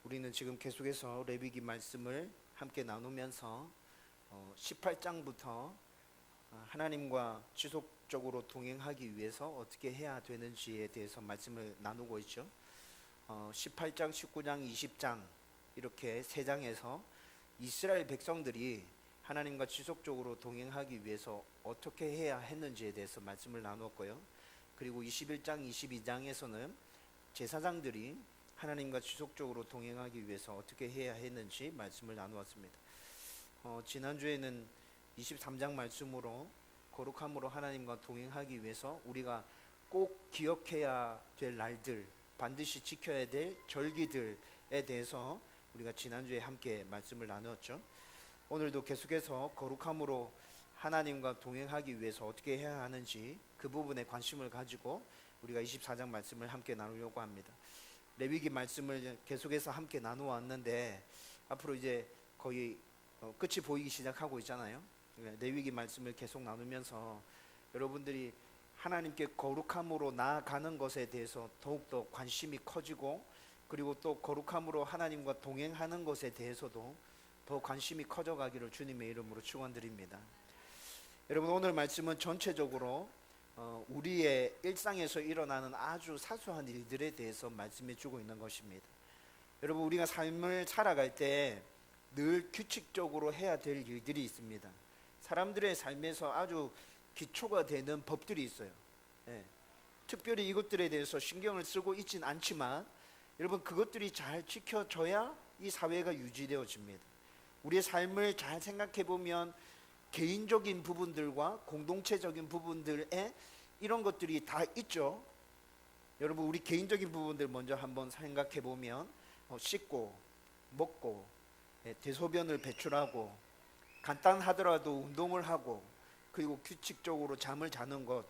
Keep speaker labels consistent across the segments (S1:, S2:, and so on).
S1: 우리는 지금 계속해서 레위기 말씀을 함께 나누면서 18장부터 하나님과 지속적으로 동행하기 위해서 어떻게 해야 되는지에 대해서 말씀을 나누고 있죠. 18장, 19장, 20장 이렇게 세 장에서 이스라엘 백성들이 하나님과 지속적으로 동행하기 위해서 어떻게 해야 했는지에 대해서 말씀을 나누었고요. 그리고 21장, 22장에서는 제사장들이 하나님과 지속적으로 동행하기 위해서 어떻게 해야 했는지 말씀을 나누었습니다. 지난주에는 23장 말씀으로 거룩함으로 하나님과 동행하기 위해서 우리가 꼭 기억해야 될 날들, 반드시 지켜야 될 절기들에 대해서 우리가 지난주에 함께 말씀을 나누었죠. 오늘도 계속해서 거룩함으로 하나님과 동행하기 위해서 어떻게 해야 하는지 그 부분에 관심을 가지고 우리가 24장 말씀을 함께 나누려고 합니다. 레위기 말씀을 계속해서 함께 나누었는데 앞으로 이제 거의 끝이 보이기 시작하고 있잖아요. 레위기 말씀을 계속 나누면서 여러분들이 하나님께 거룩함으로 나아가는 것에 대해서 더욱더 관심이 커지고, 그리고 또 거룩함으로 하나님과 동행하는 것에 대해서도 더 관심이 커져가기를 주님의 이름으로 축원드립니다. 여러분, 오늘 말씀은 전체적으로 우리의 일상에서 일어나는 아주 사소한 일들에 대해서 말씀해 주고 있는 것입니다. 여러분, 우리가 삶을 살아갈 때 늘 규칙적으로 해야 될 일들이 있습니다. 사람들의 삶에서 아주 기초가 되는 법들이 있어요. 특별히 이것들에 대해서 신경을 쓰고 있진 않지만 여러분, 그것들이 잘 지켜져야 이 사회가 유지되어집니다. 우리의 삶을 잘 생각해 보면 개인적인 부분들과 공동체적인 부분들에 이런 것들이 다 있죠. 여러분, 우리 개인적인 부분들 먼저 한번 생각해 보면 씻고 먹고 대소변을 배출하고 간단하더라도 운동을 하고 그리고 규칙적으로 잠을 자는 것,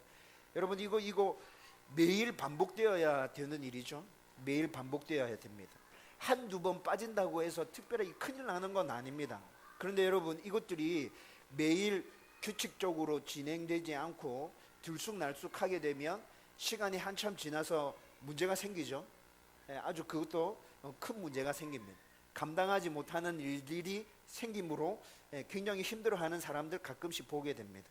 S1: 여러분 이거 매일 반복되어야 되는 일이죠. 매일 반복되어야 됩니다. 한두 번 빠진다고 해서 특별히 큰일 나는 건 아닙니다. 그런데 여러분, 이것들이 매일 규칙적으로 진행되지 않고 들쑥날쑥하게 되면 시간이 한참 지나서 문제가 생기죠. 아주 그것도 큰 문제가 생깁니다. 감당하지 못하는 일들이 생기므로 굉장히 힘들어하는 사람들 가끔씩 보게 됩니다.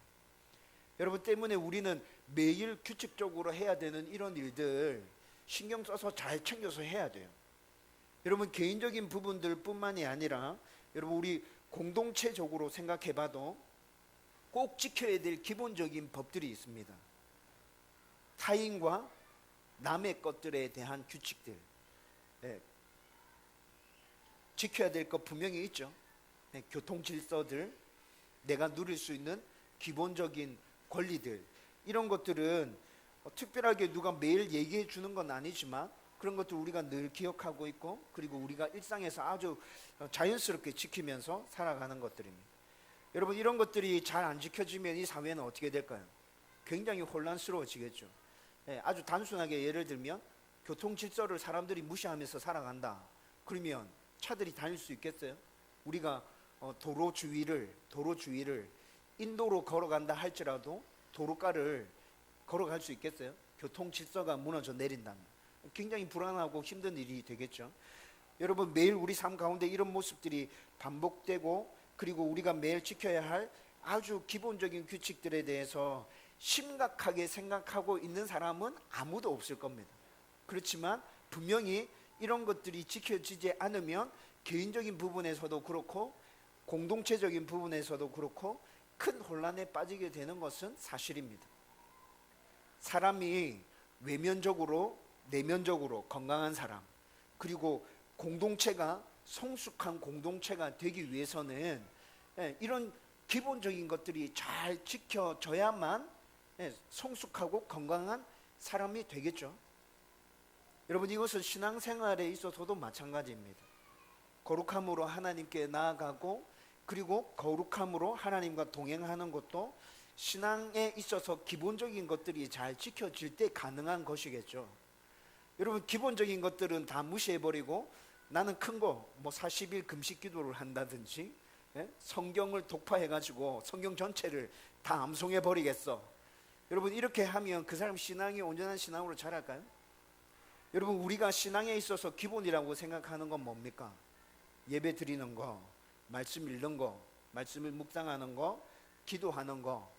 S1: 여러분, 때문에 우리는 매일 규칙적으로 해야 되는 이런 일들 신경 써서 잘 챙겨서 해야 돼요. 여러분, 개인적인 부분들 뿐만이 아니라 여러분, 우리 공동체적으로 생각해 봐도 꼭 지켜야 될 기본적인 법들이 있습니다. 타인과 남의 것들에 대한 규칙들, 지켜야 될 것 분명히 있죠. 교통 질서들, 내가 누릴 수 있는 기본적인 권리들, 이런 것들은 특별하게 누가 매일 얘기해 주는 건 아니지만 그런 것들 우리가 늘 기억하고 있고, 그리고 우리가 일상에서 아주 자연스럽게 지키면서 살아가는 것들입니다. 여러분, 이런 것들이 잘 안 지켜지면 이 사회는 어떻게 될까요? 굉장히 혼란스러워지겠죠. 아주 단순하게 예를 들면 교통 질서를 사람들이 무시하면서 살아간다. 그러면 차들이 다닐 수 있겠어요? 우리가 도로 주위를 인도로 걸어간다 할지라도 도로가를 걸어갈 수 있겠어요? 교통 질서가 무너져 내린다면 굉장히 불안하고 힘든 일이 되겠죠. 여러분, 매일 우리 삶 가운데 이런 모습들이 반복되고, 그리고 우리가 매일 지켜야 할 아주 기본적인 규칙들에 대해서 심각하게 생각하고 있는 사람은 아무도 없을 겁니다. 그렇지만 분명히 이런 것들이 지켜지지 않으면 개인적인 부분에서도 그렇고 공동체적인 부분에서도 그렇고 큰 혼란에 빠지게 되는 것은 사실입니다. 사람이 외면적으로 내면적으로 건강한 사람, 그리고 공동체가 성숙한 공동체가 되기 위해서는 이런 기본적인 것들이 잘 지켜져야만 성숙하고 건강한 사람이 되겠죠. 여러분, 이것은 신앙생활에 있어서도 마찬가지입니다. 거룩함으로 하나님께 나아가고, 그리고 거룩함으로 하나님과 동행하는 것도 신앙에 있어서 기본적인 것들이 잘 지켜질 때 가능한 것이겠죠. 여러분, 기본적인 것들은 다 무시해버리고 나는 큰 거 40일 금식 기도를 한다든지 성경을 독파해가지고 성경 전체를 다 암송해버리겠어. 여러분, 이렇게 하면 그 사람 신앙이 온전한 신앙으로 자랄까요? 여러분, 우리가 신앙에 있어서 기본이라고 생각하는 건 뭡니까? 예배 드리는 거, 말씀 읽는 거, 말씀을 묵상하는 거, 기도하는 거,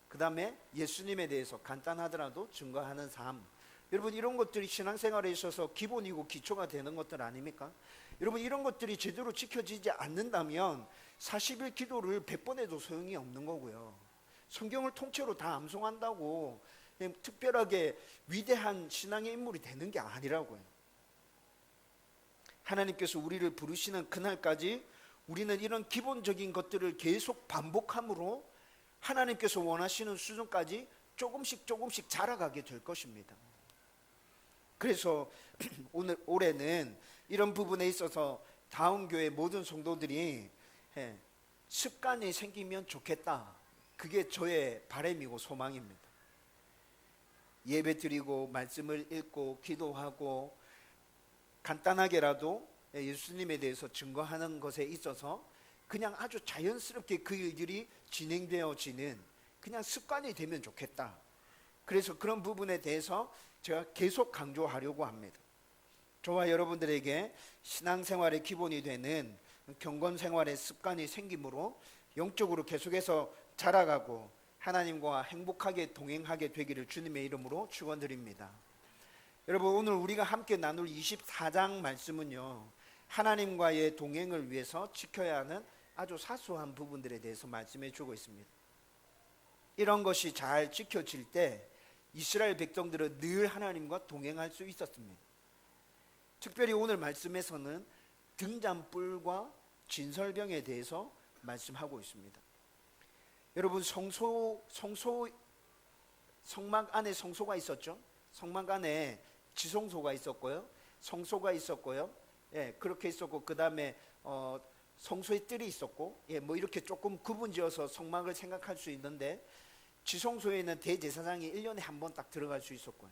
S1: 그 다음에 예수님에 대해서 간단하더라도 증거하는 삶. 여러분, 이런 것들이 신앙생활에 있어서 기본이고 기초가 되는 것들 아닙니까? 여러분, 이런 것들이 제대로 지켜지지 않는다면 40일 기도를 100번 해도 소용이 없는 거고요. 성경을 통째로 다 암송한다고 그냥 특별하게 위대한 신앙의 인물이 되는 게 아니라고요. 하나님께서 우리를 부르시는 그날까지 우리는 이런 기본적인 것들을 계속 반복함으로 하나님께서 원하시는 수준까지 조금씩 자라가게 될 것입니다. 그래서 올해는 이런 부분에 있어서 다음 교회 모든 성도들이 습관이 생기면 좋겠다. 그게 저의 바람이고 소망입니다. 예배 드리고 말씀을 읽고 기도하고 간단하게라도 예수님에 대해서 증거하는 것에 있어서 그냥 아주 자연스럽게 그 일들이 진행되어지는 그냥 습관이 되면 좋겠다. 그래서 그런 부분에 대해서 제가 계속 강조하려고 합니다. 저와 여러분들에게 신앙생활의 기본이 되는 경건생활의 습관이 생기므로 영적으로 계속해서 자라가고 하나님과 행복하게 동행하게 되기를 주님의 이름으로 축원드립니다. 여러분, 오늘 우리가 함께 나눌 24장 말씀은요, 하나님과의 동행을 위해서 지켜야 하는 아주 사소한 부분들에 대해서 말씀해 주고 있습니다. 이런 것이 잘 지켜질 때 이스라엘 백성들은 늘 하나님과 동행할 수 있었습니다. 특별히 오늘 말씀에서는 등잔불과 진설병에 대해서 말씀하고 있습니다. 여러분, 성막 안에 성소가 있었죠. 성막 안에 지성소가 있었고요, 성소가 있었고요, 그렇게 있었고, 그 다음에 성소의 뜰이 있었고, 뭐 이렇게 조금 구분지어서 성막을 생각할 수 있는데, 지성소에는 대제사장이 1년에 한 번 딱 들어갈 수 있었고요,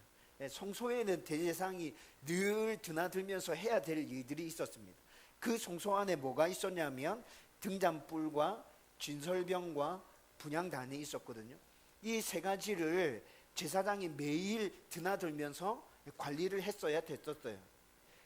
S1: 성소에는 대제사장이 늘 드나들면서 해야 될 일들이 있었습니다. 그 성소 안에 뭐가 있었냐면 등잔불과 진설병과 분향단이 있었거든요. 이 세 가지를 제사장이 매일 드나들면서 관리를 했어야 됐었어요.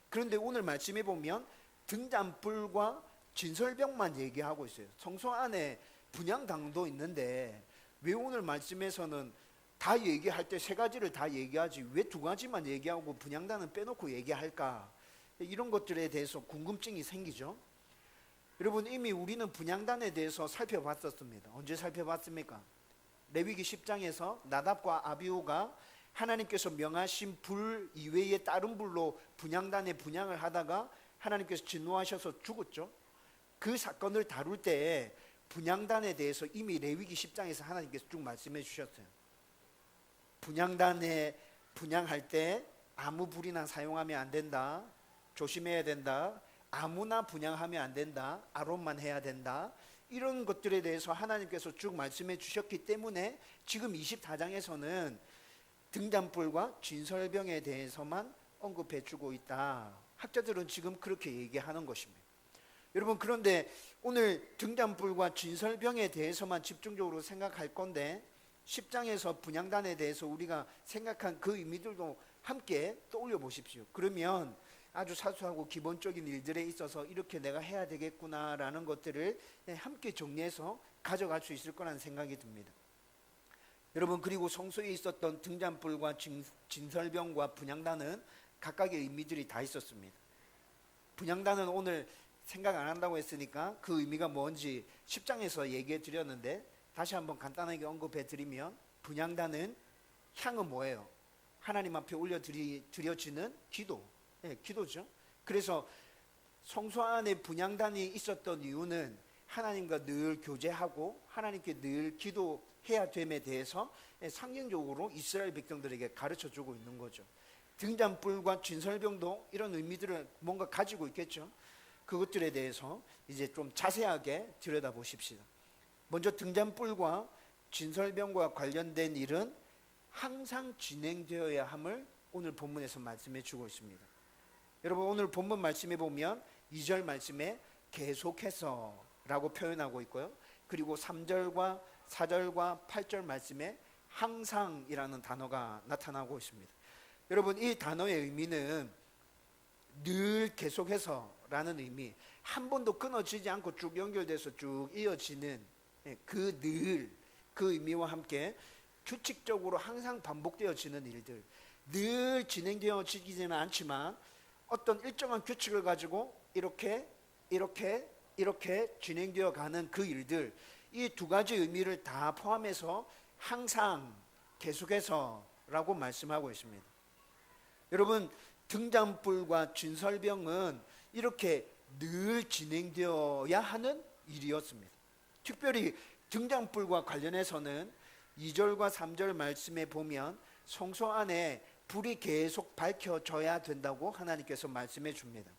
S1: 그런데 오늘 말씀해 보면 등잔불과 진설병만 얘기하고 있어요. 성소 안에 분향단도 있는데 왜 오늘 말씀에서는 다 얘기할 때 세 가지를 다 얘기하지 왜 두 가지만 얘기하고 분향단은 빼놓고 얘기할까? 이런 것들에 대해서 궁금증이 생기죠. 여러분, 이미 우리는 분향단에 대해서 살펴봤었습니다. 언제 살펴봤습니까? 레위기 10장에서 나답과 아비후가 하나님께서 명하신 불 이외에 다른 불로 분향단에 분향을 하다가 하나님께서 진노하셔서 죽었죠. 그 사건을 다룰 때 분향단에 대해서 이미 레위기 10장에서 하나님께서 쭉 말씀해 주셨어요. 분향단에 분향할 때 아무 불이나 사용하면 안 된다. 조심해야 된다. 아무나 분향하면 안 된다. 아론만 해야 된다. 이런 것들에 대해서 하나님께서 쭉 말씀해 주셨기 때문에 지금 24장에서는 등잔불과 진설병에 대해서만 언급해 주고 있다. 학자들은 지금 그렇게 얘기하는 것입니다. 여러분, 그런데 오늘 등잔불과 진설병에 대해서만 집중적으로 생각할 건데 10장에서 분향단에 대해서 우리가 생각한 그 의미들도 함께 떠올려 보십시오. 그러면 아주 사소하고 기본적인 일들에 있어서 이렇게 내가 해야 되겠구나라는 것들을 함께 정리해서 가져갈 수 있을 거라는 생각이 듭니다. 여러분, 그리고 성소에 있었던 등잔불과 진설병과 분향단은 각각의 의미들이 다 있었습니다. 분향단은 오늘 생각 안 한다고 했으니까 그 의미가 뭔지 10장에서 얘기해 드렸는데 다시 한번 간단하게 언급해 드리면 분향단은 향은 뭐예요? 하나님 앞에 올려드려지는 기도. 기도죠. 그래서 성소 안에 분향단이 있었던 이유는 하나님과 늘 교제하고 하나님께 늘 기도해야 됨에 대해서 상징적으로 이스라엘 백성들에게 가르쳐 주고 있는 거죠. 등잔불과 진설병도 이런 의미들을 뭔가 가지고 있겠죠. 그것들에 대해서 이제 좀 자세하게 들여다보십시다. 먼저 등잔불과 진설병과 관련된 일은 항상 진행되어야 함을 오늘 본문에서 말씀해 주고 있습니다. 여러분, 오늘 본문 말씀에 보면 2절 말씀에 계속해서 라고 표현하고 있고요. 그리고 3절과 4절과 8절 말씀에 항상이라는 단어가 나타나고 있습니다. 여러분, 이 단어의 의미는 늘 계속해서라는 의미, 한 번도 끊어지지 않고 쭉 연결돼서 쭉 이어지는 그 의미와 함께 규칙적으로 항상 반복되어지는 일들, 늘 진행되어지지는 않지만 어떤 일정한 규칙을 가지고 이렇게 진행되어 가는 그 일들, 이 두 가지 의미를 다 포함해서 항상 계속해서라고 말씀하고 있습니다. 여러분, 등잔불과 진설병은 이렇게 늘 진행되어야 하는 일이었습니다. 특별히 등잔불과 관련해서는 2절과 3절 말씀에 보면 성소 안에 불이 계속 밝혀져야 된다고 하나님께서 말씀해 줍니다.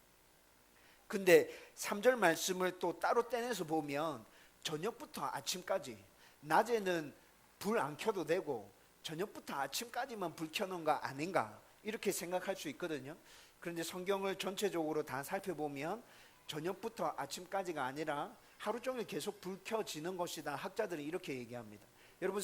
S1: 근데 3절 말씀을 또 따로 떼내서 보면 저녁부터 아침까지, 낮에는 불 안 켜도 되고 저녁부터 아침까지만 불 켜는 거 아닌가, 이렇게 생각할 수 있거든요. 그런데 성경을 전체적으로 다 살펴보면 저녁부터 아침까지가 아니라 하루 종일 계속 불 켜지는 것이다, 학자들은 이렇게 얘기합니다. 여러분,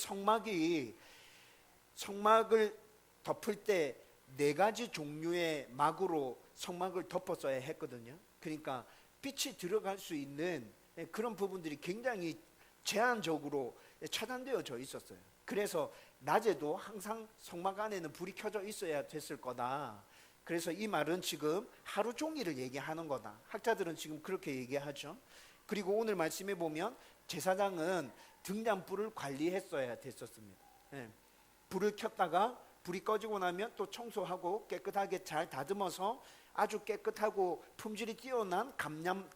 S1: 성막을 덮을 때 4가지 종류의 막으로 성막을 덮었어야 했거든요. 그러니까 빛이 들어갈 수 있는 그런 부분들이 굉장히 제한적으로 차단되어져 있었어요. 그래서 낮에도 항상 성막 안에는 불이 켜져 있어야 됐을 거다. 그래서 이 말은 지금 하루 종일을 얘기하는 거다. 학자들은 지금 그렇게 얘기하죠. 그리고 오늘 말씀에 보면 제사장은 등잔불을 관리했어야 됐었습니다. 불을 켰다가 불이 꺼지고 나면 또 청소하고 깨끗하게 잘 다듬어서 아주 깨끗하고 품질이 뛰어난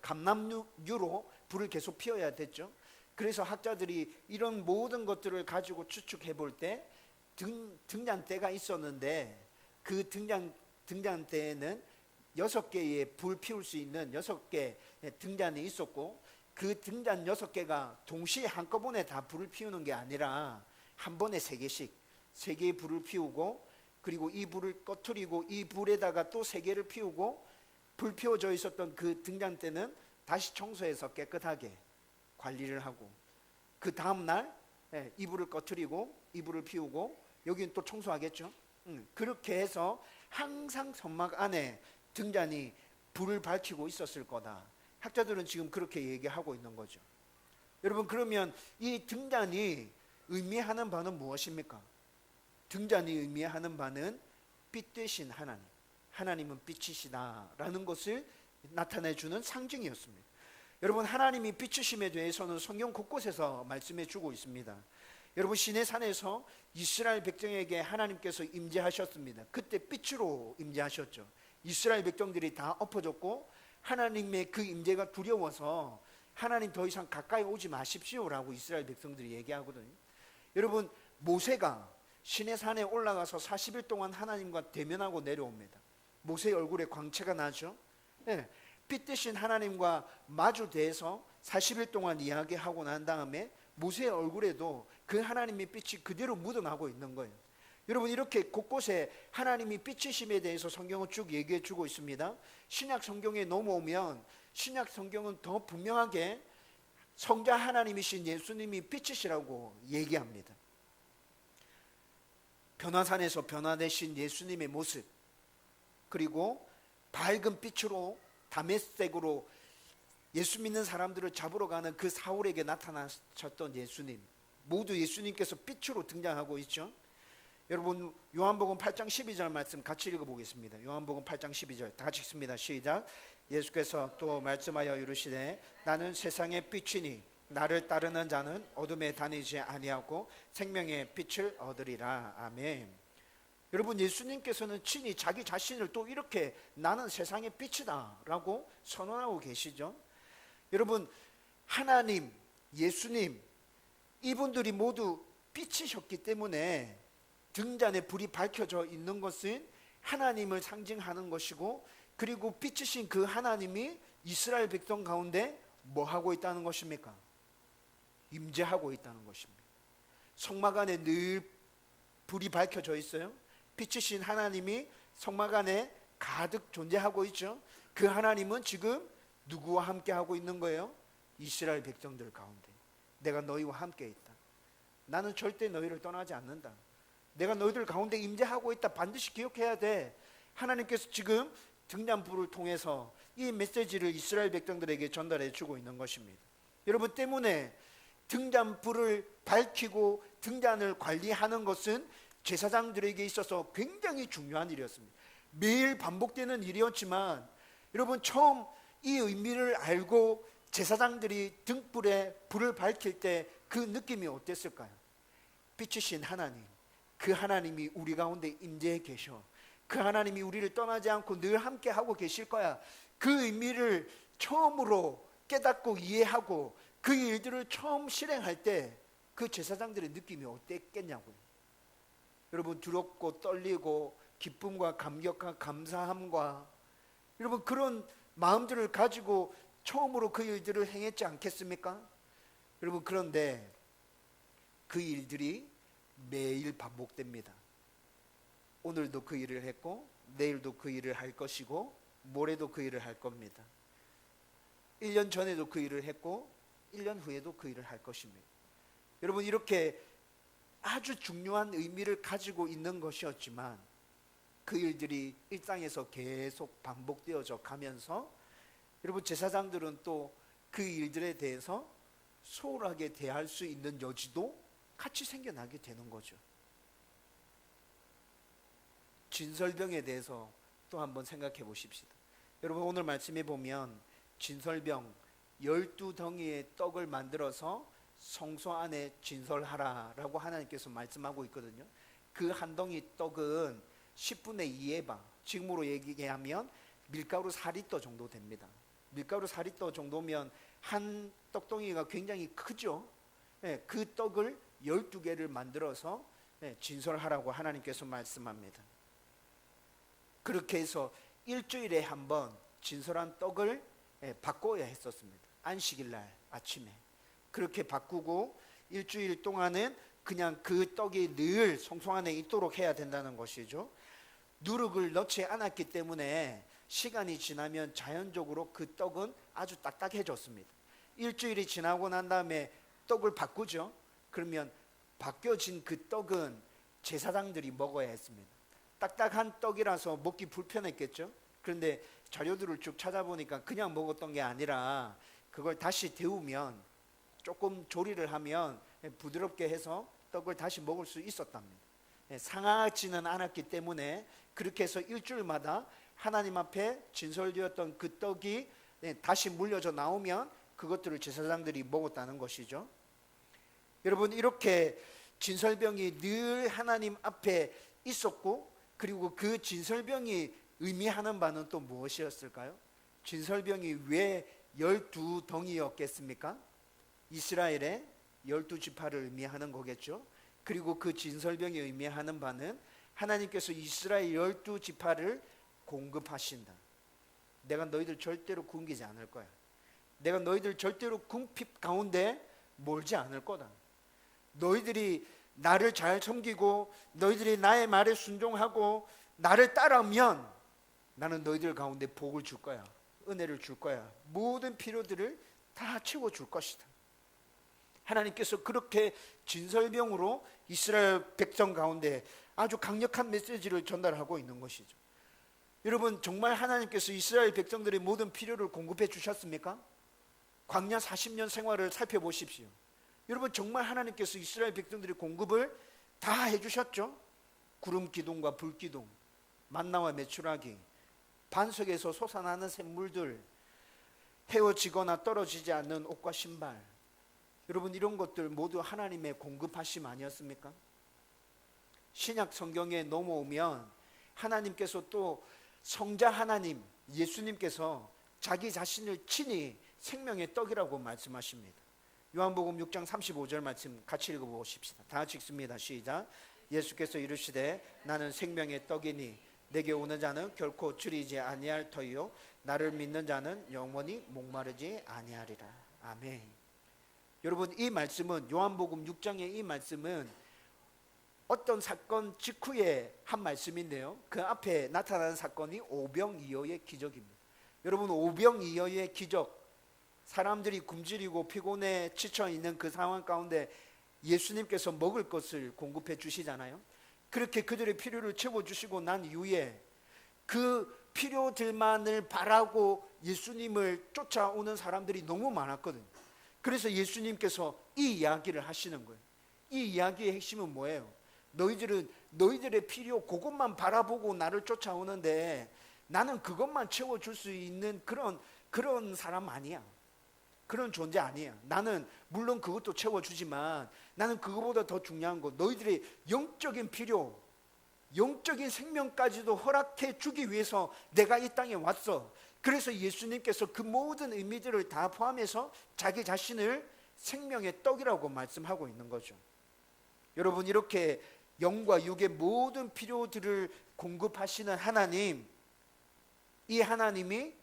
S1: 감람유로 불을 계속 피워야 됐죠. 그래서 학자들이 이런 모든 것들을 가지고 추측해 볼 때 등잔대가 있었는데, 그 등잔대에는 6개의 불 피울 수 있는 6개 등잔이 있었고, 그 등잔 6개가 동시에 한꺼번에 다 불을 피우는 게 아니라 한 번에 3개의 불을 피우고, 그리고 이 불을 꺼트리고 이 불에다가 또 3개를 피우고, 불 피워져 있었던 그 등잔대는 다시 청소해서 깨끗하게 관리를 하고, 그 다음날 이 불을 꺼트리고 이 불을 피우고 여기는 또 청소하겠죠. 그렇게 해서 항상 성막 안에 등잔이 불을 밝히고 있었을 거다. 학자들은 지금 그렇게 얘기하고 있는 거죠. 여러분, 그러면 이 등잔이 의미하는 바는 무엇입니까? 등잔이 의미하는 바는 빛 되신 하나님, 하나님은 빛이시다라는 것을 나타내주는 상징이었습니다. 여러분, 하나님이 빛이심에 대해서는 성경 곳곳에서 말씀해 주고 있습니다. 여러분, 시내산에서 이스라엘 백성에게 하나님께서 임재하셨습니다. 그때 빛으로 임재하셨죠. 이스라엘 백성들이 다 엎어졌고 하나님의 그 임재가 두려워서 하나님 더 이상 가까이 오지 마십시오라고 이스라엘 백성들이 얘기하거든요. 여러분, 모세가 시내산에 올라가서 40일 동안 하나님과 대면하고 내려옵니다. 모세의 얼굴에 광채가 나죠. 빛 대신 하나님과 마주대해서 40일 동안 이야기하고 난 다음에 모세의 얼굴에도 그 하나님의 빛이 그대로 묻어나고 있는 거예요. 여러분, 이렇게 곳곳에 하나님이 빛이심에 대해서 성경은 쭉 얘기해 주고 있습니다. 신약 성경에 넘어오면 신약 성경은 더 분명하게 성자 하나님이신 예수님이 빛이시라고 얘기합니다. 변화산에서 변화되신 예수님의 모습, 그리고 밝은 빛으로 다메섹으로 예수 믿는 사람들을 잡으러 가는 그 사울에게 나타나셨던 예수님, 모두 예수님께서 빛으로 등장하고 있죠. 여러분, 요한복음 8장 12절 말씀 같이 읽어보겠습니다. 요한복음 8장 12절 다 같이 읽습니다. 시작. 예수께서 또 말씀하여 이르시되 나는 세상의 빛이니 나를 따르는 자는 어둠에 다니지 아니하고 생명의 빛을 얻으리라. 아멘. 여러분, 예수님께서는 친히 자기 자신을 또 이렇게 나는 세상의 빛이다 라고 선언하고 계시죠. 여러분, 하나님, 예수님, 이분들이 모두 빛이셨기 때문에 등잔에 불이 밝혀져 있는 것은 하나님을 상징하는 것이고, 그리고 빛이신 그 하나님이 이스라엘 백성 가운데 뭐 하고 있다는 것입니까? 임재하고 있다는 것입니다. 성막 안에 늘 불이 밝혀져 있어요. 빛이신 하나님이 성막 안에 가득 존재하고 있죠. 그 하나님은 지금 누구와 함께 하고 있는 거예요? 이스라엘 백성들 가운데. 내가 너희와 함께 있다. 나는 절대 너희를 떠나지 않는다. 내가 너희들 가운데 임재하고 있다. 반드시 기억해야 돼. 하나님께서 지금 등잔불을 통해서 이 메시지를 이스라엘 백성들에게 전달해 주고 있는 것입니다. 여러분 때문에 등잔불을 밝히고 등잔을 관리하는 것은 제사장들에게 있어서 굉장히 중요한 일이었습니다. 매일 반복되는 일이었지만 여러분 처음 이 의미를 알고 제사장들이 등불에 불을 밝힐 때 그 느낌이 어땠을까요? 빛이신 하나님, 그 하나님이 우리 가운데 임재해 계셔. 그 하나님이 우리를 떠나지 않고 늘 함께 하고 계실 거야. 그 의미를 처음으로 깨닫고 이해하고 그 일들을 처음 실행할 때 그 제사장들의 느낌이 어땠겠냐고요. 여러분 두렵고 떨리고 기쁨과 감격과 감사함과 여러분 그런 마음들을 가지고 처음으로 그 일들을 행했지 않겠습니까? 여러분 그런데 그 일들이 매일 반복됩니다. 오늘도 그 일을 했고 내일도 그 일을 할 것이고 모레도 그 일을 할 겁니다. 1년 전에도 그 일을 했고 1년 후에도 그 일을 할 것입니다. 여러분 이렇게 아주 중요한 의미를 가지고 있는 것이었지만 그 일들이 일상에서 계속 반복되어져 가면서 여러분 제사장들은 또 그 일들에 대해서 소홀하게 대할 수 있는 여지도 같이 생겨나게 되는 거죠. 진설병에 대해서 또 한번 생각해 보십시다. 여러분 오늘 말씀에 보면 진설병 12덩이의 떡을 만들어서 성소 안에 진설하라라고 하나님께서 말씀하고 있거든요. 그 한 덩이 떡은 10분의 2의 방, 지금으로 얘기하면 밀가루 4리터 정도 됩니다. 밀가루 4리터 정도면 한 떡덩이가 굉장히 크죠. 그 떡을 12개를 만들어서 진설하라고 하나님께서 말씀합니다. 그렇게 해서 일주일에 한 번 진설한 떡을 바꿔야 했었습니다. 안식일 날 아침에 그렇게 바꾸고 일주일 동안은 그냥 그 떡이 늘 성소 안에 있도록 해야 된다는 것이죠. 누룩을 넣지 않았기 때문에 시간이 지나면 자연적으로 그 떡은 아주 딱딱해졌습니다. 일주일이 지나고 난 다음에 떡을 바꾸죠. 그러면 바뀌어진 그 떡은 제사장들이 먹어야 했습니다. 딱딱한 떡이라서 먹기 불편했겠죠. 그런데 자료들을 쭉 찾아보니까 그냥 먹었던 게 아니라 그걸 다시 데우면 조금 조리를 하면 부드럽게 해서 떡을 다시 먹을 수 있었답니다. 상하지는 않았기 때문에 그렇게 해서 일주일마다 하나님 앞에 진설되었던 그 떡이 다시 물려져 나오면 그것들을 제사장들이 먹었다는 것이죠. 여러분 이렇게 진설병이 늘 하나님 앞에 있었고 그리고 그 진설병이 의미하는 바는 또 무엇이었을까요? 진설병이 왜 12덩이였겠습니까? 이스라엘의 12지파를 의미하는 거겠죠. 그리고 그 진설병이 의미하는 바는 하나님께서 이스라엘 12지파를 공급하신다. 내가 너희들 절대로 굶기지 않을 거야. 내가 너희들 절대로 궁핍 가운데 몰지 않을 거다. 너희들이 나를 잘 섬기고 너희들이 나의 말에 순종하고 나를 따르면 나는 너희들 가운데 복을 줄 거야. 은혜를 줄 거야. 모든 필요들을 다 채워줄 것이다. 하나님께서 그렇게 진설병으로 이스라엘 백성 가운데 아주 강력한 메시지를 전달하고 있는 것이죠. 여러분 정말 하나님께서 이스라엘 백성들의 모든 필요를 공급해 주셨습니까? 광야 40년 생활을 살펴보십시오. 여러분 정말 하나님께서 이스라엘 백성들의 공급을 다 해주셨죠. 구름 기둥과 불 기둥, 만나와 메추라기, 반석에서 솟아나는 샘물들, 헤어지거나 떨어지지 않는 옷과 신발. 여러분 이런 것들 모두 하나님의 공급하심 아니었습니까? 신약 성경에 넘어오면 하나님께서 또 성자 하나님 예수님께서 자기 자신을 친히 생명의 떡이라고 말씀하십니다. 요한복음 6장 35절 말씀 같이 읽어보십시다. 다 같이 읽습니다. 시작. 예수께서 이르시되 나는 생명의 떡이니 내게 오는 자는 결코 줄이지 아니할 터이요 나를 믿는 자는 영원히 목마르지 아니하리라. 아멘. 여러분 이 말씀은 요한복음 6장의 이 말씀은 어떤 사건 직후에 한 말씀인데요. 그 앞에 나타나는 사건이 오병이어의 기적입니다. 여러분 오병이어의 기적, 사람들이 굶주리고 피곤해 지쳐 있는 그 상황 가운데 예수님께서 먹을 것을 공급해 주시잖아요. 그렇게 그들의 필요를 채워주시고 난 이후에 그 필요들만을 바라고 예수님을 쫓아오는 사람들이 너무 많았거든요. 그래서 예수님께서 이 이야기를 하시는 거예요. 이 이야기의 핵심은 뭐예요? 너희들은 너희들의 필요 그것만 바라보고 나를 쫓아오는데 나는 그것만 채워줄 수 있는 그런 사람 아니야. 그런 존재 아니야. 나는 물론 그것도 채워주지만 나는 그거보다 더 중요한 거, 너희들의 영적인 필요, 영적인 생명까지도 허락해 주기 위해서 내가 이 땅에 왔어. 그래서 예수님께서 그 모든 의미들을 다 포함해서 자기 자신을 생명의 떡이라고 말씀하고 있는 거죠. 여러분, 이렇게 영과 육의 모든 필요들을 공급하시는 하나님, 이 하나님이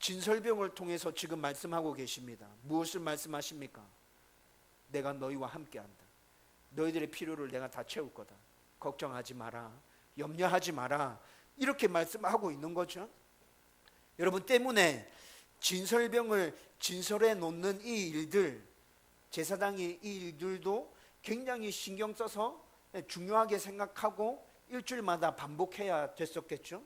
S1: 진설병을 통해서 지금 말씀하고 계십니다. 무엇을 말씀하십니까? 내가 너희와 함께한다. 너희들의 필요를 내가 다 채울 거다. 걱정하지 마라. 염려하지 마라. 이렇게 말씀하고 있는 거죠. 여러분, 때문에 진설병을 진설해 놓는 이 일들, 제사장이 이 일들도 굉장히 신경 써서 중요하게 생각하고 일주일마다 반복해야 됐었겠죠.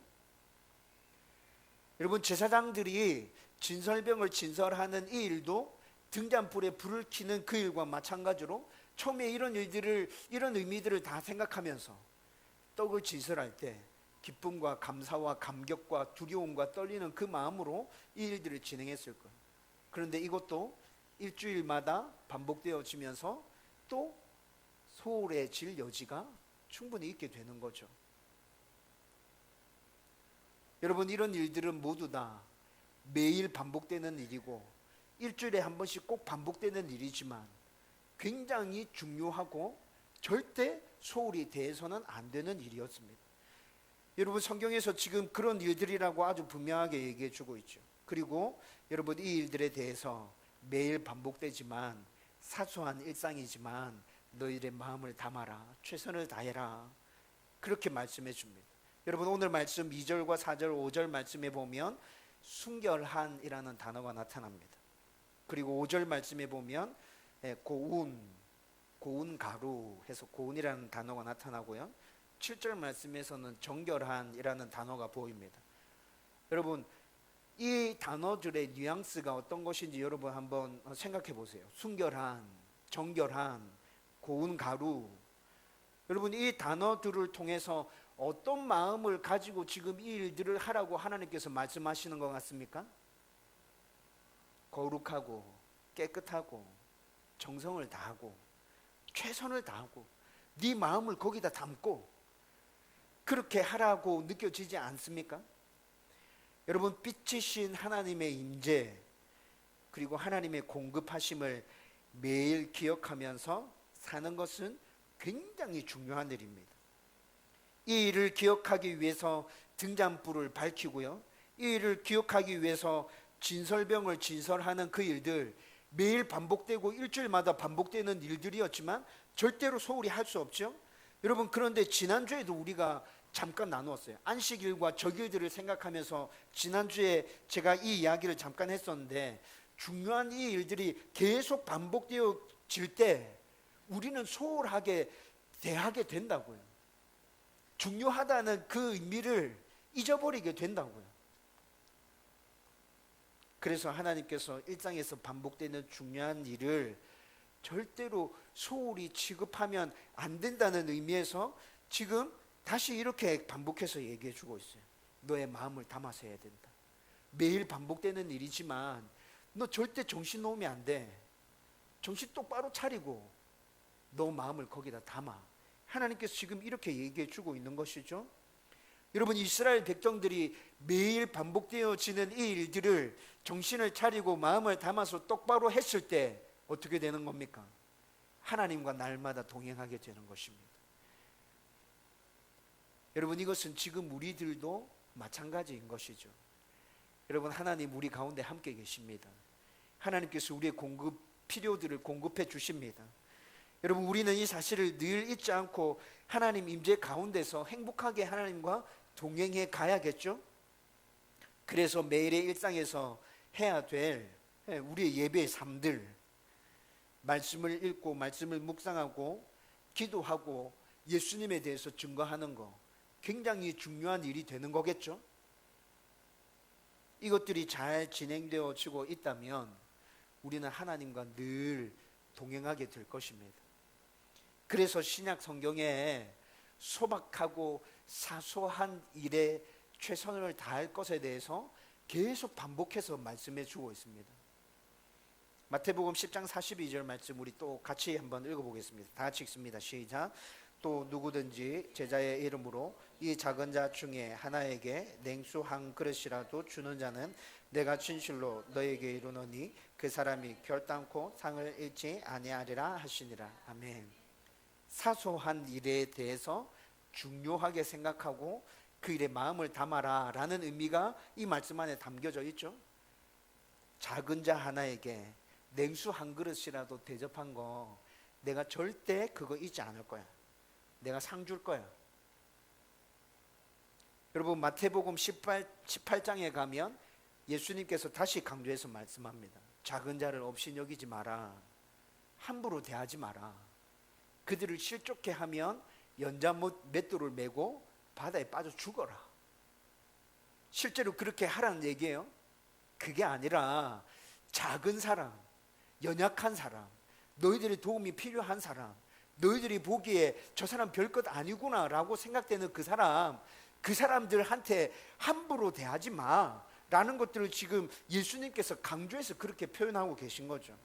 S1: 여러분, 제사장들이 진설병을 진설하는 이 일도 등잔불에 불을 켜는 그 일과 마찬가지로 처음에 이런 일들을, 이런 의미들을 다 생각하면서 떡을 진설할 때 기쁨과 감사와 감격과 두려움과 떨리는 그 마음으로 이 일들을 진행했을 거예요. 그런데 이것도 일주일마다 반복되어지면서 또 소홀해질 여지가 충분히 있게 되는 거죠. 여러분, 이런 일들은 모두 다 매일 반복되는 일이고 일주일에 한 번씩 꼭 반복되는 일이지만 굉장히 중요하고 절대 소홀히 대해서는 안 되는 일이었습니다. 여러분, 성경에서 지금 그런 일들이라고 아주 분명하게 얘기해 주고 있죠. 그리고 여러분, 이 일들에 대해서 매일 반복되지만 사소한 일상이지만 너희들의 마음을 담아라, 최선을 다해라, 그렇게 말씀해 줍니다. 여러분, 오늘 말씀 2절과 4절, 5절 말씀에 보면 순결한이라는 단어가 나타납니다. 그리고 5절 말씀에 보면 고운 가루 해서 고운이라는 단어가 나타나고요. 7절 말씀에서는 정결한이라는 단어가 보입니다. 여러분, 이 단어들의 뉘앙스가 어떤 것인지 여러분 한번 생각해 보세요. 순결한, 정결한, 고운 가루. 여러분, 이 단어들을 통해서 어떤 마음을 가지고 지금 이 일들을 하라고 하나님께서 말씀하시는 것 같습니까? 거룩하고 깨끗하고 정성을 다하고 최선을 다하고 네 마음을 거기다 담고 그렇게 하라고 느껴지지 않습니까? 여러분, 빛이신 하나님의 임재 그리고 하나님의 공급하심을 매일 기억하면서 사는 것은 굉장히 중요한 일입니다. 이 일을 기억하기 위해서 등잔불을 밝히고요, 이 일을 기억하기 위해서 진설병을 진설하는 그 일들, 매일 반복되고 일주일마다 반복되는 일들이었지만 절대로 소홀히 할 수 없죠. 여러분, 그런데 지난주에도 우리가 잠깐 나누었어요. 안식일과 적일들을 생각하면서 지난주에 제가 이 이야기를 잠깐 했었는데, 중요한 이 일들이 계속 반복되어질 때 우리는 소홀하게 대하게 된다고요. 중요하다는 그 의미를 잊어버리게 된다고요. 그래서 하나님께서 일상에서 반복되는 중요한 일을 절대로 소홀히 취급하면 안 된다는 의미에서 지금 다시 이렇게 반복해서 얘기해 주고 있어요. 너의 마음을 담아서 해야 된다. 매일 반복되는 일이지만 너 절대 정신 놓으면 안 돼. 정신 똑바로 차리고 너 마음을 거기다 담아. 하나님께서 지금 이렇게 얘기해 주고 있는 것이죠. 여러분, 이스라엘 백성들이 매일 반복되어지는 이 일들을 정신을 차리고 마음을 담아서 똑바로 했을 때 어떻게 되는 겁니까? 하나님과 날마다 동행하게 되는 것입니다. 여러분, 이것은 지금 우리들도 마찬가지인 것이죠. 여러분, 하나님 우리 가운데 함께 계십니다. 하나님께서 우리의 필요들을 공급해 주십니다. 여러분, 우리는 이 사실을 늘 잊지 않고 하나님 임재 가운데서 행복하게 하나님과 동행해 가야겠죠. 그래서 매일의 일상에서 해야 될 우리의 예배의 삶들, 말씀을 읽고 말씀을 묵상하고 기도하고 예수님에 대해서 증거하는 거 굉장히 중요한 일이 되는 거겠죠. 이것들이 잘 진행되어지고 있다면 우리는 하나님과 늘 동행하게 될 것입니다. 그래서 신약 성경에 소박하고 사소한 일에 최선을 다할 것에 대해서 계속 반복해서 말씀해 주고 있습니다. 마태복음 10장 42절 말씀 우리 또 같이 한번 읽어보겠습니다. 다 같이 읽습니다. 시작. 또 누구든지 제자의 이름으로 이 작은 자 중에 하나에게 냉수 한 그릇이라도 주는 자는 내가 진실로 너에게 이르노니 그 사람이 결단코 상을 잃지 아니하리라 하시니라. 아멘. 사소한 일에 대해서 중요하게 생각하고 그 일에 마음을 담아라 라는 의미가 이 말씀 안에 담겨져 있죠. 작은 자 하나에게 냉수 한 그릇이라도 대접한 거 내가 절대 그거 잊지 않을 거야. 내가 상 줄 거야. 여러분 마태복음 18장에 가면 예수님께서 다시 강조해서 말씀합니다. 작은 자를 없이 여기지 마라. 함부로 대하지 마라. 그들을 실족해 하면 연자못 맷돌을 메고 바다에 빠져 죽어라. 실제로 그렇게 하라는 얘기예요. 그게 아니라 작은 사람, 연약한 사람, 너희들의 도움이 필요한 사람, 너희들이 보기에 저 사람 별것 아니구나 라고 생각되는 그 사람들한테 함부로 대하지 마 라는 것들을 지금 예수님께서 강조해서 그렇게 표현하고 계신 거죠.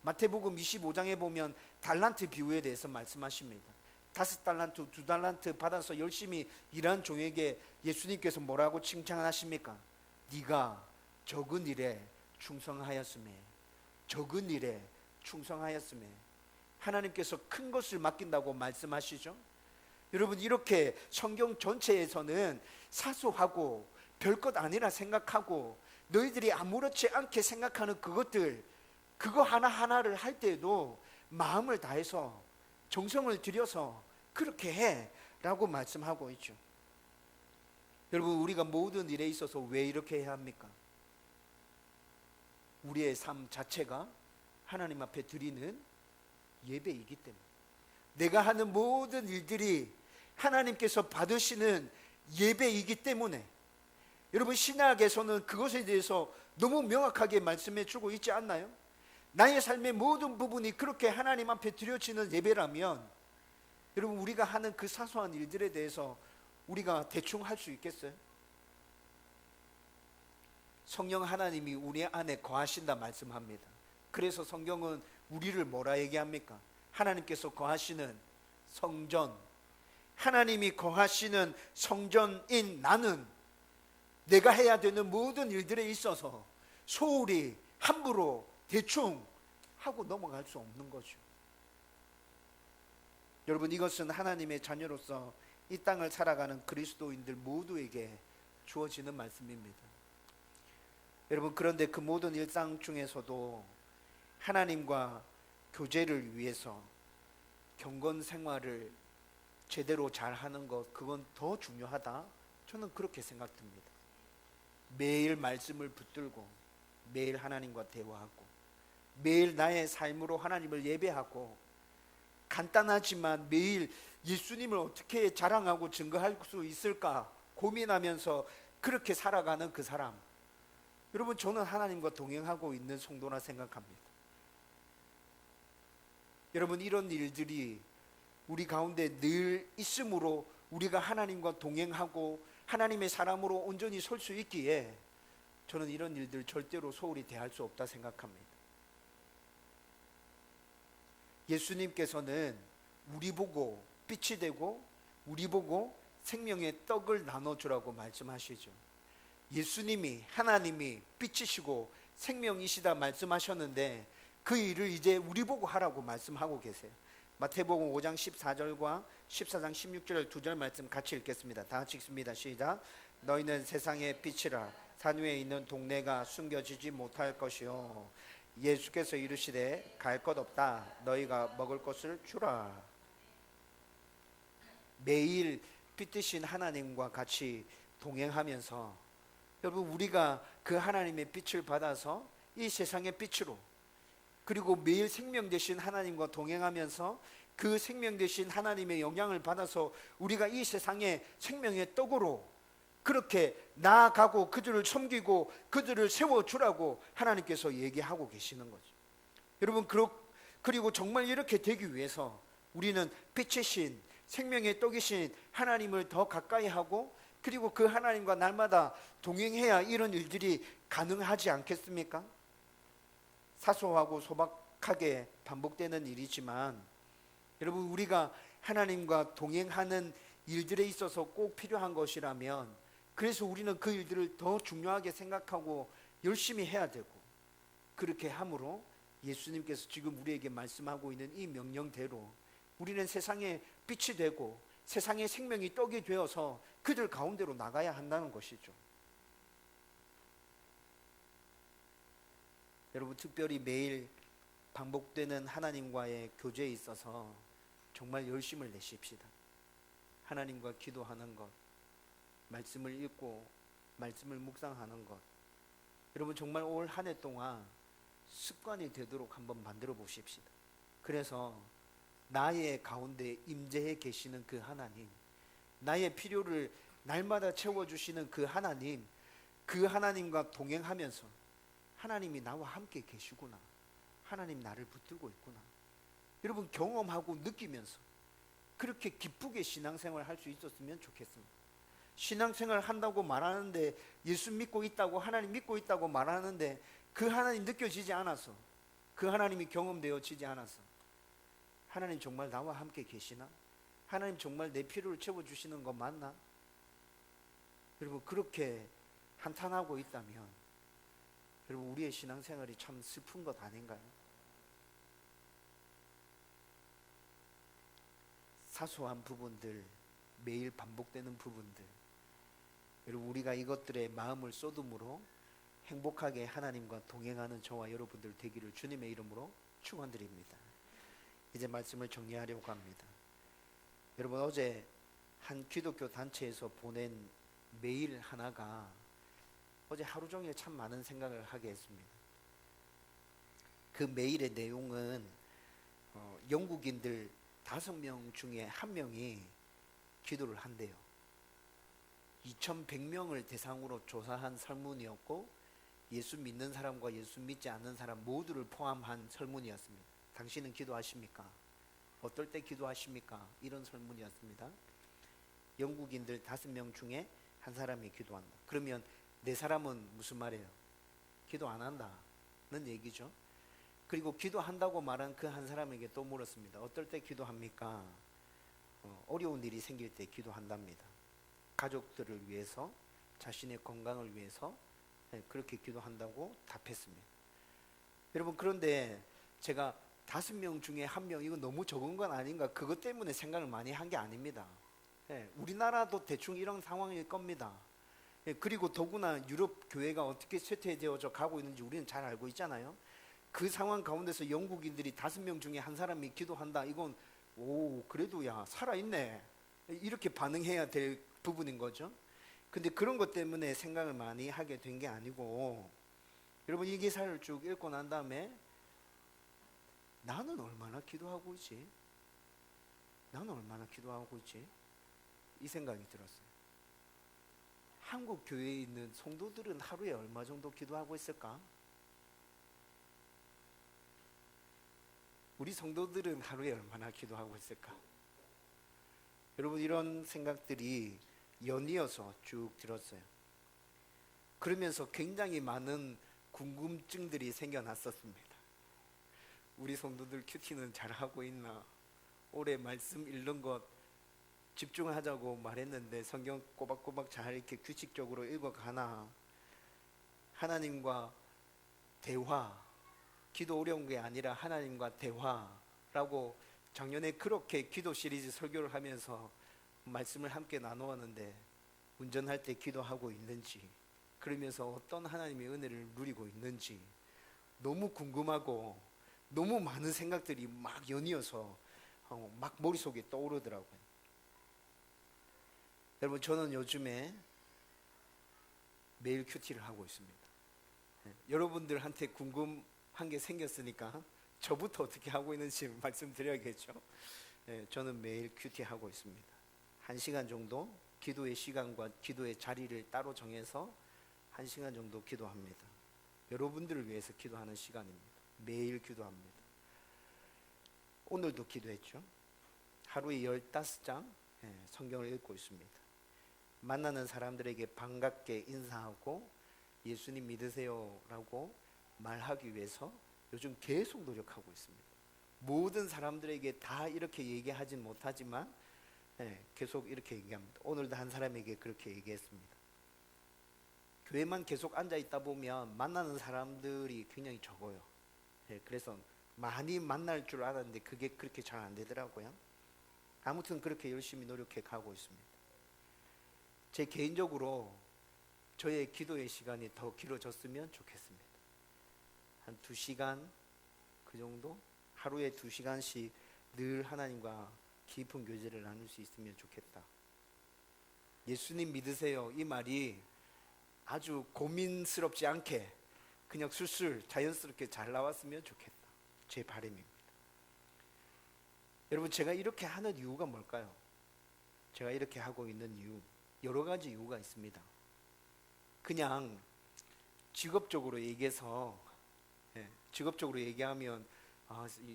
S1: 마태복음 25장에 보면 달란트 비유에 대해서 말씀하십니다. 5달란트, 2달란트 받아서 열심히 일한 종에게 예수님께서 뭐라고 칭찬하십니까? 네가 적은 일에 충성하였음에, 적은 일에 충성하였음에. 하나님께서 큰 것을 맡긴다고 말씀하시죠. 여러분 이렇게 성경 전체에서는 사소하고 별것 아니라 생각하고 너희들이 아무렇지 않게 생각하는 그것들, 그거 하나하나를 할 때에도 마음을 다해서 정성을 들여서 그렇게 해 라고 말씀하고 있죠. 여러분 우리가 모든 일에 있어서 왜 이렇게 해야 합니까? 우리의 삶 자체가 하나님 앞에 드리는 예배이기 때문에, 내가 하는 모든 일들이 하나님께서 받으시는 예배이기 때문에, 여러분 신약에서는 그것에 대해서 너무 명확하게 말씀해 주고 있지 않나요? 나의 삶의 모든 부분이 그렇게 하나님 앞에 드려지는 예배라면 여러분 우리가 하는 그 사소한 일들에 대해서 우리가 대충 할 수 있겠어요? 성령 하나님이 우리 안에 거하신다 말씀합니다. 그래서 성경은 우리를 뭐라 얘기합니까? 하나님께서 거하시는 성전, 하나님이 거하시는 성전인 나는 내가 해야 되는 모든 일들에 있어서 소홀히 함부로 대충 하고 넘어갈 수 없는 거죠. 여러분 이것은 하나님의 자녀로서 이 땅을 살아가는 그리스도인들 모두에게 주어지는 말씀입니다. 여러분 그런데 그 모든 일상 중에서도 하나님과 교제를 위해서 경건 생활을 제대로 잘하는 것, 그건 더 중요하다. 저는 그렇게 생각됩니다. 매일 말씀을 붙들고 매일 하나님과 대화하고 매일 나의 삶으로 하나님을 예배하고 간단하지만 매일 예수님을 어떻게 자랑하고 증거할 수 있을까 고민하면서 그렇게 살아가는 그 사람, 여러분 저는 하나님과 동행하고 있는 성도라 생각합니다. 여러분 이런 일들이 우리 가운데 늘 있으므로 우리가 하나님과 동행하고 하나님의 사람으로 온전히 설 수 있기에 저는 이런 일들 절대로 소홀히 대할 수 없다 생각합니다. 예수님께서는 우리 보고 빛이 되고 우리 보고 생명의 떡을 나눠주라고 말씀하시죠. 예수님이 하나님이 빛이시고 생명이시다 말씀하셨는데 그 일을 이제 우리 보고 하라고 말씀하고 계세요. 마태복음 5장 14절과 14장 16절 두 절 말씀 같이 읽겠습니다. 다 같이 읽습니다. 시작. 너희는 세상의 빛이라. 산 위에 있는 동네가 숨겨지지 못할 것이요 예수께서 이르시되 갈 것 없다. 너희가 먹을 것을 주라. 매일 빛 되신 하나님과 같이 동행하면서 여러분 우리가 그 하나님의 빛을 받아서 이 세상의 빛으로, 그리고 매일 생명 되신 하나님과 동행하면서 그 생명 되신 하나님의 영향을 받아서 우리가 이 세상에 생명의 떡으로 그렇게 나아가고 그들을 섬기고 그들을 세워주라고 하나님께서 얘기하고 계시는 거죠. 여러분, 그리고 정말 이렇게 되기 위해서 우리는 빛의 신, 생명의 떡이신 하나님을 더 가까이 하고, 그리고 그 하나님과 날마다 동행해야 이런 일들이 가능하지 않겠습니까? 사소하고 소박하게 반복되는 일이지만, 여러분, 우리가 하나님과 동행하는 일들에 있어서 꼭 필요한 것이라면, 그래서 우리는 그 일들을 더 중요하게 생각하고 열심히 해야 되고, 그렇게 함으로 예수님께서 지금 우리에게 말씀하고 있는 이 명령대로 우리는 세상에 빛이 되고 세상의 생명이 떡이 되어서 그들 가운데로 나가야 한다는 것이죠. 여러분, 특별히 매일 반복되는 하나님과의 교제에 있어서 정말 열심을 내십시다. 하나님과 기도하는 것, 말씀을 읽고 말씀을 묵상하는 것, 여러분 정말 올 한 해 동안 습관이 되도록 한번 만들어 보십시다. 그래서 나의 가운데 임재해 계시는 그 하나님, 나의 필요를 날마다 채워주시는 그 하나님, 그 하나님과 동행하면서 하나님이 나와 함께 계시구나, 하나님 나를 붙들고 있구나, 여러분 경험하고 느끼면서 그렇게 기쁘게 신앙생활을 할 수 있었으면 좋겠습니다. 신앙생활 한다고 말하는데, 예수 믿고 있다고, 하나님 믿고 있다고 말하는데 그 하나님 느껴지지 않아서, 그 하나님이 경험되어지지 않아서, 하나님 정말 나와 함께 계시나? 하나님 정말 내 필요를 채워주시는 거 맞나? 여러분, 그렇게 한탄하고 있다면 여러분, 우리의 신앙생활이 참 슬픈 것 아닌가요? 사소한 부분들, 매일 반복되는 부분들, 여러분 우리가 이것들에 마음을 쏟음으로 행복하게 하나님과 동행하는 저와 여러분들 되기를 주님의 이름으로 축원드립니다. 이제 말씀을 정리하려고 합니다. 여러분, 어제 한 기독교 단체에서 보낸 메일 하나가 어제 하루 종일 참 많은 생각을 하게 했습니다. 그 메일의 내용은 영국인들 5명 중에 1명이 기도를 한대요. 2100명을 대상으로 조사한 설문이었고, 예수 믿는 사람과 예수 믿지 않는 사람 모두를 포함한 설문이었습니다. 당신은 기도하십니까? 어떨 때 기도하십니까? 이런 설문이었습니다. 영국인들 5명 중에 한 사람이 기도한다. 그러면 4사람은 무슨 말이에요? 기도 안 한다는 얘기죠. 그리고 기도한다고 말한 그 한 사람에게 또 물었습니다. 어떨 때 기도합니까? 어려운 일이 생길 때 기도한답니다. 가족들을 위해서, 자신의 건강을 위해서 그렇게 기도한다고 답했습니다. 여러분, 그런데 제가 5명 중에 1명, 이거 너무 적은 건 아닌가, 그것 때문에 생각을 많이 한 게 아닙니다. 우리나라도 대충 이런 상황일 겁니다. 그리고 더구나 유럽 교회가 어떻게 쇠퇴되어져 가고 있는지 우리는 잘 알고 있잖아요. 그 상황 가운데서 영국인들이 5명 중에 한 사람이 기도한다, 이건 그래도 야 살아있네, 이렇게 반응해야 될 부분인 거죠. 근데 그런 것 때문에 생각을 많이 하게 된 게 아니고, 여러분 이 기사를 쭉 읽고 난 다음에 나는 얼마나 기도하고 있지? 나는 얼마나 기도하고 있지? 이 생각이 들었어요. 한국 교회에 있는 성도들은 하루에 얼마 정도 기도하고 있을까? 우리 성도들은 하루에 얼마나 기도하고 있을까? 여러분, 이런 생각들이 연이어서 쭉 들었어요. 그러면서 굉장히 많은 궁금증들이 생겨났었습니다. 우리 성도들 큐티는 잘하고 있나? 올해 말씀 읽는 것 집중하자고 말했는데 성경 꼬박꼬박 잘 이렇게 규칙적으로 읽어가나? 하나님과 대화, 기도 어려운 게 아니라 하나님과 대화라고 작년에 그렇게 기도 시리즈 설교를 하면서 말씀을 함께 나누었는데, 운전할 때 기도하고 있는지, 그러면서 어떤 하나님의 은혜를 누리고 있는지 너무 궁금하고 너무 많은 생각들이 막 연이어서 막 머릿속에 떠오르더라고요. 여러분, 저는 요즘에 매일 큐티를 하고 있습니다. 여러분들한테 궁금한 게 생겼으니까 저부터 어떻게 하고 있는지 말씀드려야겠죠. 저는 매일 큐티 하고 있습니다. 1시간 정도 기도의 시간과 기도의 자리를 따로 정해서 1시간 정도 기도합니다. 여러분들을 위해서 기도하는 시간입니다. 매일 기도합니다. 오늘도 기도했죠. 하루에 15장 성경을 읽고 있습니다. 만나는 사람들에게 반갑게 인사하고 예수님 믿으세요 라고 말하기 위해서 요즘 계속 노력하고 있습니다. 모든 사람들에게 다 이렇게 얘기하진 못하지만 계속 이렇게 얘기합니다. 오늘도 한 사람에게 그렇게 얘기했습니다. 교회만 계속 앉아 있다 보면 만나는 사람들이 굉장히 적어요. 그래서 많이 만날 줄 알았는데 그게 그렇게 잘 안 되더라고요. 아무튼 그렇게 열심히 노력해 가고 있습니다. 제 개인적으로 저의 기도의 시간이 더 길어졌으면 좋겠습니다. 한 2시간 그 정도? 하루에 2시간씩 늘 하나님과 깊은 교제를 나눌 수 있으면 좋겠다. 예수님 믿으세요 이 말이 아주 고민스럽지 않게 그냥 술술 자연스럽게 잘 나왔으면 좋겠다. 제 바람입니다. 여러분, 제가 이렇게 하는 이유가 뭘까요? 제가 이렇게 하고 있는 이유, 여러 가지 이유가 있습니다. 그냥 직업적으로 얘기해서 직업적으로 얘기하면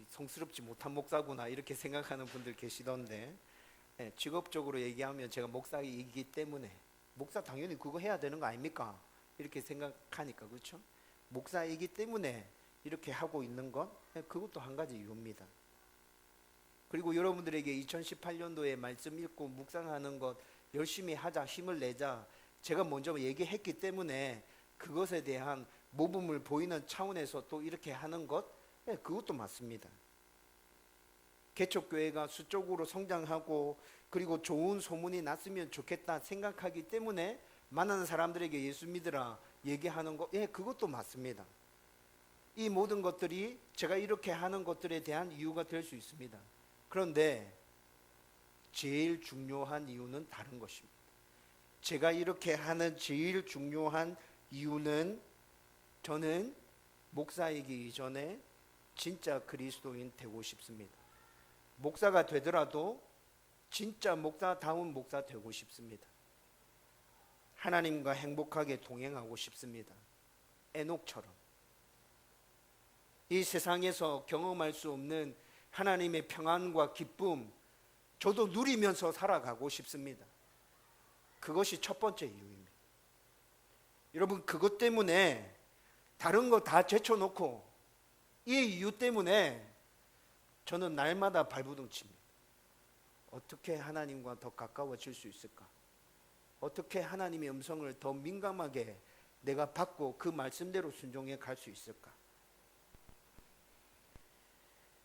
S1: 성스럽지 못한 목사구나 이렇게 생각하는 분들 계시던데, 직업적으로 얘기하면 제가 목사이기 때문에 목사 당연히 그거 해야 되는 거 아닙니까? 이렇게 생각하니까, 그렇죠? 목사이기 때문에 이렇게 하고 있는 것, 그것도 한 가지 이유입니다. 그리고 여러분들에게 2018년도에 말씀 읽고 묵상하는 것 열심히 하자, 힘을 내자, 제가 먼저 얘기했기 때문에 그것에 대한 모범을 보이는 차원에서 또 이렇게 하는 것, 그것도 맞습니다. 개척교회가 수적으로 성장하고 그리고 좋은 소문이 났으면 좋겠다 생각하기 때문에 만나는 사람들에게 예수 믿으라 얘기하는 것, 그것도 맞습니다. 이 모든 것들이 제가 이렇게 하는 것들에 대한 이유가 될 수 있습니다. 그런데 제일 중요한 이유는 다른 것입니다. 제가 이렇게 하는 제일 중요한 이유는 저는 목사이기 이전에 진짜 그리스도인 되고 싶습니다. 목사가 되더라도 진짜 목사다운 목사 되고 싶습니다. 하나님과 행복하게 동행하고 싶습니다. 에녹처럼. 이 세상에서 경험할 수 없는 하나님의 평안과 기쁨, 저도 누리면서 살아가고 싶습니다. 그것이 첫 번째 이유입니다. 여러분, 그것 때문에 다른 거 다 제쳐놓고 이 이유 때문에 저는 날마다 발부둥칩니다. 어떻게 하나님과 더 가까워질 수 있을까? 어떻게 하나님의 음성을 더 민감하게 내가 받고 그 말씀대로 순종해 갈 수 있을까?